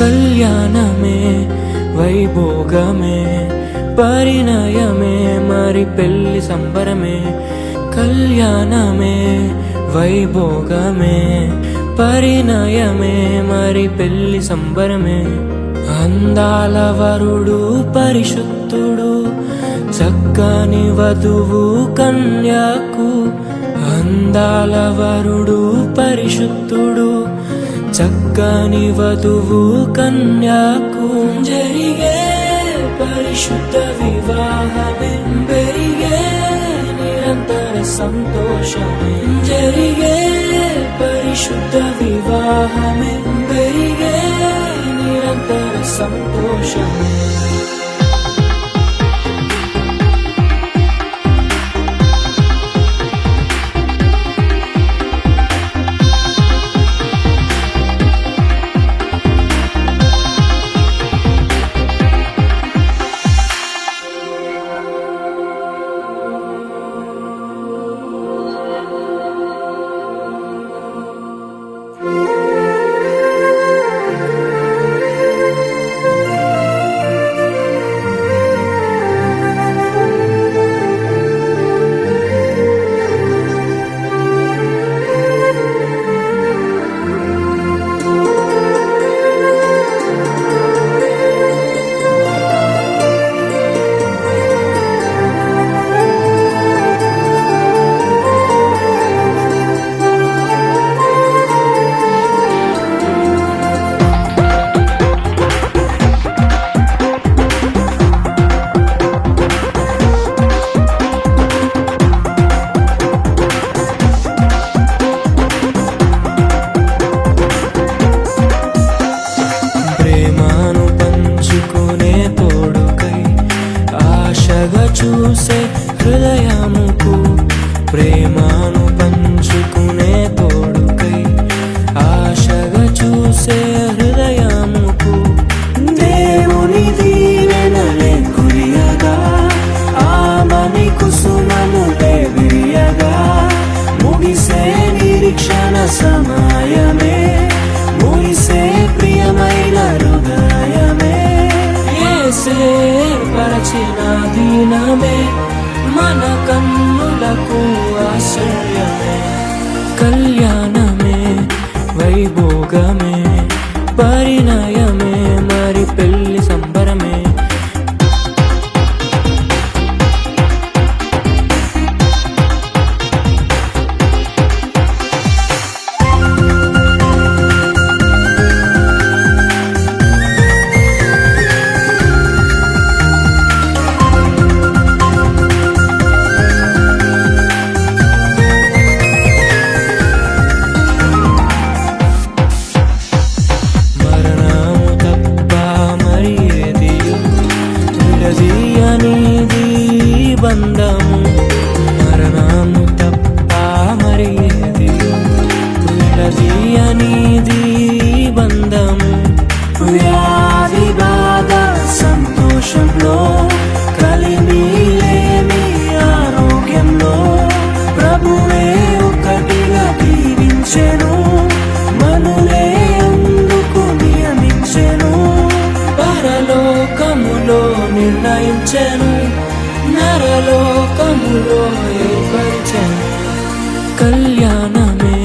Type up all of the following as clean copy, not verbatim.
కళ్యాణమే వైభోగమే పరిణయమే మరి పెళ్లి సంబరమే. కళ్యాణమే వైభోగమే పరిణయమే మరి పెళ్లి సంబరమే. అందాల వరుడు పరిశుద్ధుడు చక్కని వధువు కన్యాకు. అందాల వరుడు పరిశుద్ధుడు చక్కని వధువు కన్యాకు. జరిగే పరిశుద్ధ వివాహమే పెరిగే నిరంతర సంతోషమే. జరిగే పరిశుద్ధ వివాహమే పెరిగే నిరంతర సంతోషమే. చూసే హృదయముకు ప్రేమను పంచుకునే తోడుకై ఆశగా చూసే హృదయముకు. దేవుని దీవెనలే కురియగా ఆమని కుసుమములే విరియగా ముగిసే నిరీక్షణ సమయమే ముగిసే ప్రియమైన హృదయమే. యేసే పరచిన దీనమే మన కన్నులకు ఆశ్చర్యమే. కళ్యాణమే వైభోగమే పరిణయమే మరి పెళ్లి సంబరమే. బంధము మరణము తప్ప మరి ఏది విడదీయనిది బంధము. వ్యాధి బాధ సంతోషంలో కలిమి లేని ఆరోగ్యంలో ప్రభువే ఒకటిగా దీవించెను మనులే అందుకు నియమించెను. పరలోకములో నిర్ణయించెను నరలోకములో ఏర్పరిచెను. కళ్యాణమే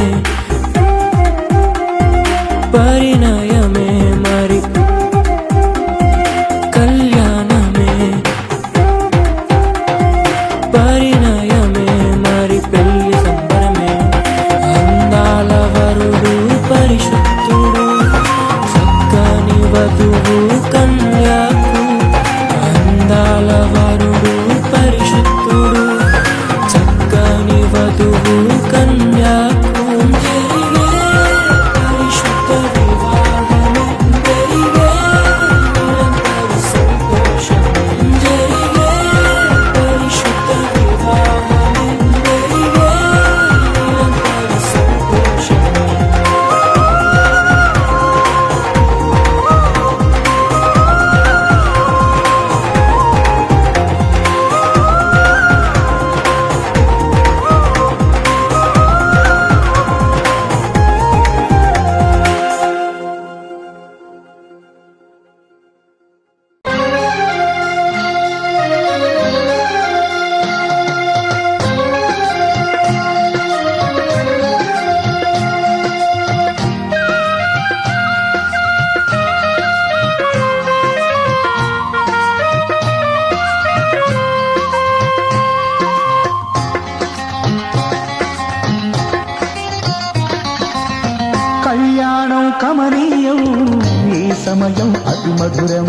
పరిణయమే మరి కళ్యాణమే పరిణయమే మరి పెళ్లి సంబరమే. అందాల వరుడు పరిశుద్ధుడు చక్కని వధువు కన్యాకు. అందాల వరుడు పరిశుద్ధుడు చక్కని వధువు కన్యాకు. సమయం అతి మధురం.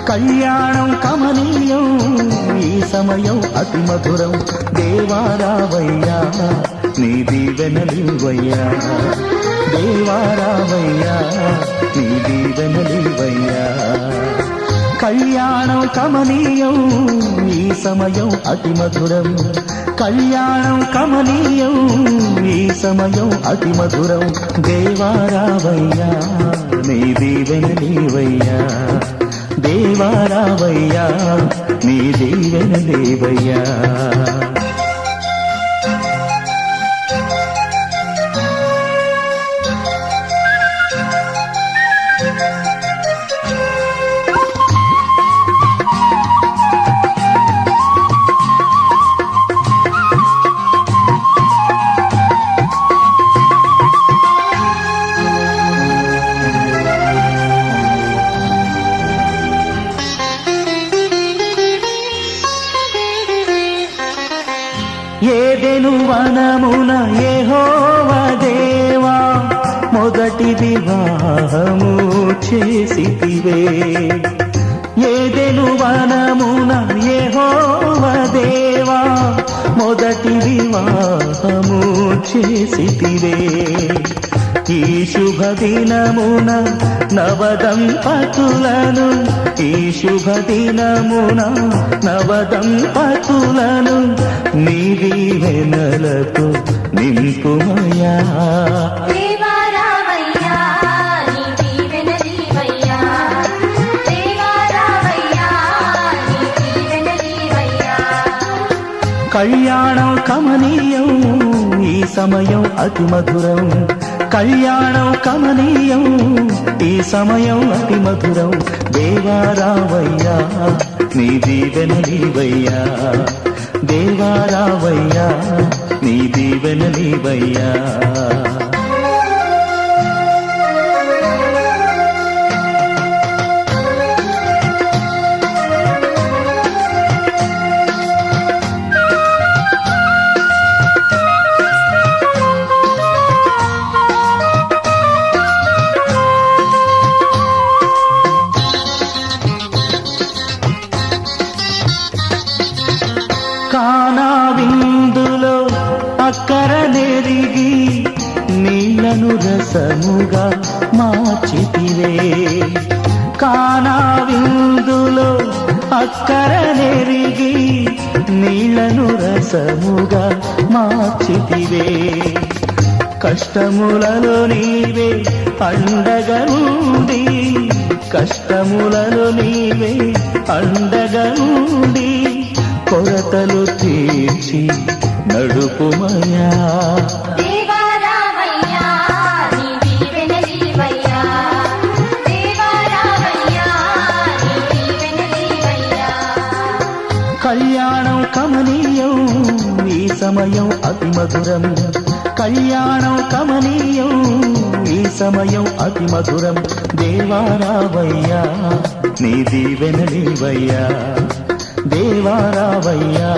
కళ్యాణం కమనీయం ఈ సమయం అతి మధురం. దేవారావయ్యా నీ దీవెనలివయ్యా, దేవారావయ్యా నీ దీవెనలివయ్యా. కళ్యాణం కమనీయం ఈ సమయం అతి మధురం. కళ్యాణం కమనీయం ఈ సమయం అతి మధురం. దేవారావయ్యా నీ దీవెనలివయ్యా, దేవారావయ్యా నీ దీవెనలివయ్యా. ఏదెను వనమున యెహోవా దేవా మొదటి వివాహము చేసితివే. ఏదెను వనమున యెహోవా దేవా మొదటి వివాహము చేసితివే. ఈ శుభ దినమున నవదంపతులను, ఈ శుభ దినమున నవదంపతులను నీ దీవెనలతో నింపుమయా. దేవారావయ్యా నీ దీవెనలివయ్యా, దేవారావయ్యా నీ దీవెనలివయ్యా. కళ్యాణం కమనీయం ఈ సమయం అతి మధురం. కళ్యాణం కమనీయం ఈ సమయం అతి మధురం. దేవారావయ్యా నీ దీవెనలివయ్యా, దేవారావయ్యా నీ దీవెనలివయ్యా. కానా విందులో అక్కర నెరిగి నీళ్లను రసముగా మార్చితివే. కానా విందులో అక్కర నెరిగి నీళ్లను రసముగా మార్చితివే. కష్టములలో నీవే అండగా నుండి, కష్టములలో నీవే అండగా నుండి కొరతలు తీర్చి నడుపుమయా. దేవారావయ్యా నీ దీవెనలివయ్యా, దేవారావయ్యా నీ దీవెనలివయ్యా. కళ్యాణం కమనీయం ఈ సమయం అతి మధురం. కళ్యాణం కమనీయం ఈ సమయం అతి మధురం. దేవారావయ్యా నీ దీవెనలివయ్యా, దేవారావయ్యా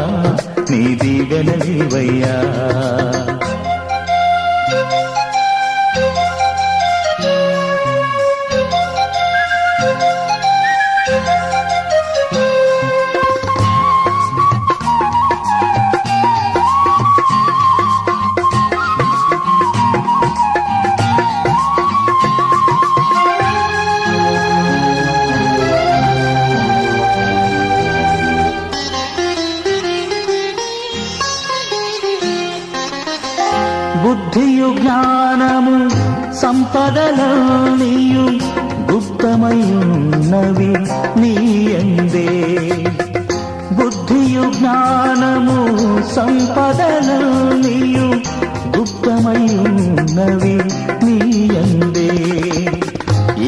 నీ దీవెనలివయ్యా. బుద్ధియు జ్ఞానము సంపదలన్నీయు గుప్తమయున్నవి నీయందే. బుద్ధియు జ్ఞానము సంపదలన్నీయు గుప్తమయున్నవి నీయందే.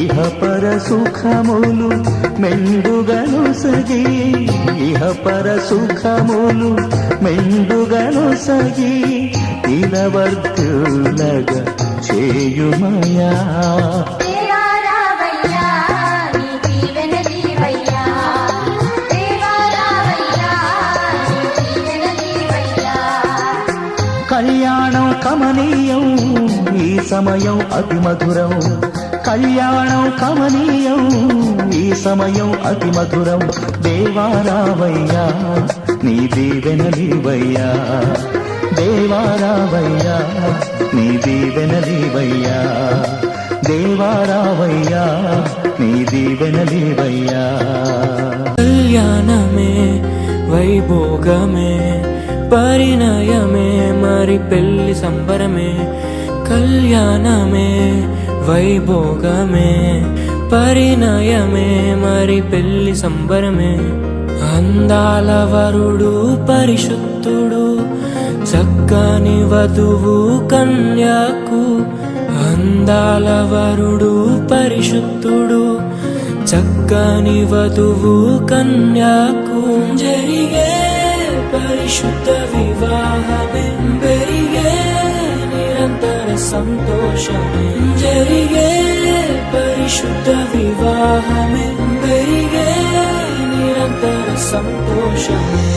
ఇహ పర సుఖములు మెండుగను సగి, ఇహ పర సుఖములు మెండుగను సగి దినవర్గులగా చేయుమయా. దేవారావయ్యా నీ దీవెనలివయ్యా, దేవారావయ్యా నీ దీవెనలివయ్యా. కళ్యాణం కమనీయం ఈ సమయం అతి మధురం. కళ్యాణం కమనీయం ఈ సమయం అతి మధురం దేవారావయ్యా నీ దీవెనలివయ్యా దేవారావయ్యా నీ దీవెనలివయ్యా దేవారావయ్యా నీ దీవెనలివయ్యా కళ్యాణమే వైభోగమే పరిణయమే మరి పెళ్లి సంబరమే కళ్యాణమే వైభోగమే పరిణయమే మరి పెళ్లి సంబరమే అందాల వరుడు పరిశుద్ధుడు చక్కని వధువు కన్యాకు అందాల వరుడు పరిశుద్ధుడు చక్కని వధువు కన్యాకు జరిగే పరిశుద్ధ వివాహమే పెరిగే నిరంతర సంతోషమే జరిగే పరిశుద్ధ వివాహమే పెరిగే నిరంతర సంతోషమే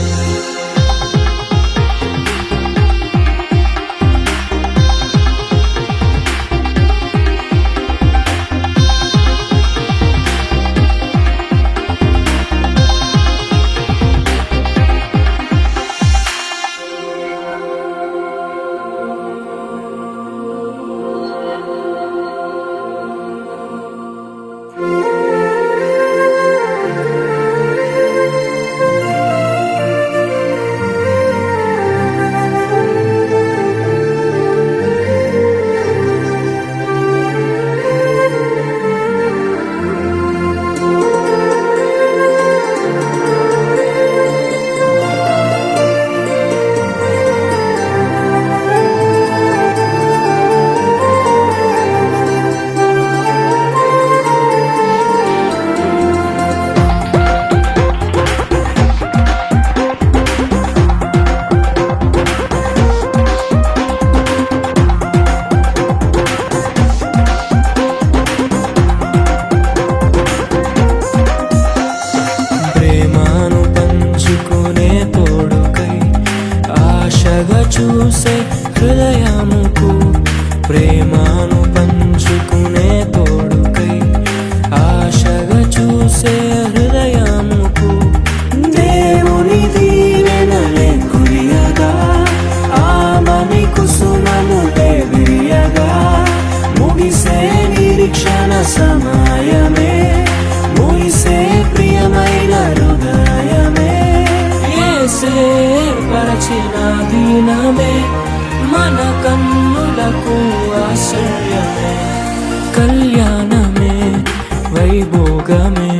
చూసే హృదయముకు ప్రేమను పంచుకునే తోడుకై ఆశగా చూసే హృదయముకు దేవుని దీవెనలే కురియగా ఆమని కుసుమములే విరియగా ముగిసే నిరీక్షణ సమయమే ముగిసే ప్రియమైన హృదయమే యేసే పరచిన దీనమే మన కన్నులకు ఆశ్రయమే కళ్యాణమే వైభోగమే